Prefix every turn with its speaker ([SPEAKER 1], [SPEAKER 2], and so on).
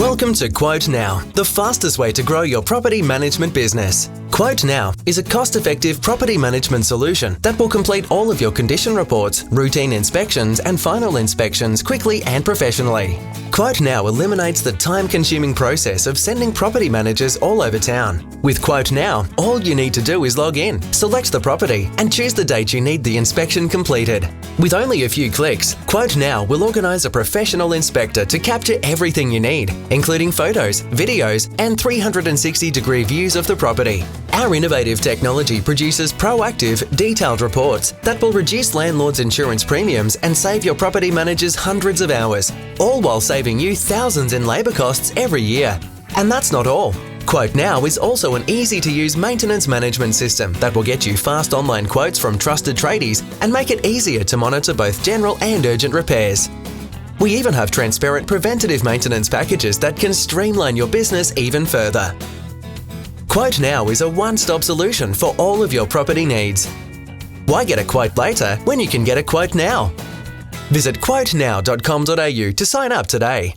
[SPEAKER 1] Welcome to Quote Now, the fastest way to grow your property management business. Quote Now is a cost-effective property management solution that will complete all of your condition reports, routine inspections and final inspections quickly and professionally. Quote Now eliminates the time-consuming process of sending property managers all over town. With Quote Now, all you need to do is log in, select the property and choose the date you need the inspection completed. With only a few clicks, Quote Now will organise a professional inspector to capture everything you need, including photos, videos and 360-degree views of the property. Our innovative technology produces proactive, detailed reports that will reduce landlords' insurance premiums and save your property managers hundreds of hours, all while saving you thousands in labour costs every year. And that's not all. Quote Now is also an easy-to-use maintenance management system that will get you fast online quotes from trusted tradies and make it easier to monitor both general and urgent repairs. We even have transparent preventative maintenance packages that can streamline your business even further. Quote Now is a one-stop solution for all of your property needs. Why get a quote later when you can get a quote now? Visit quotenow.com.au to sign up today.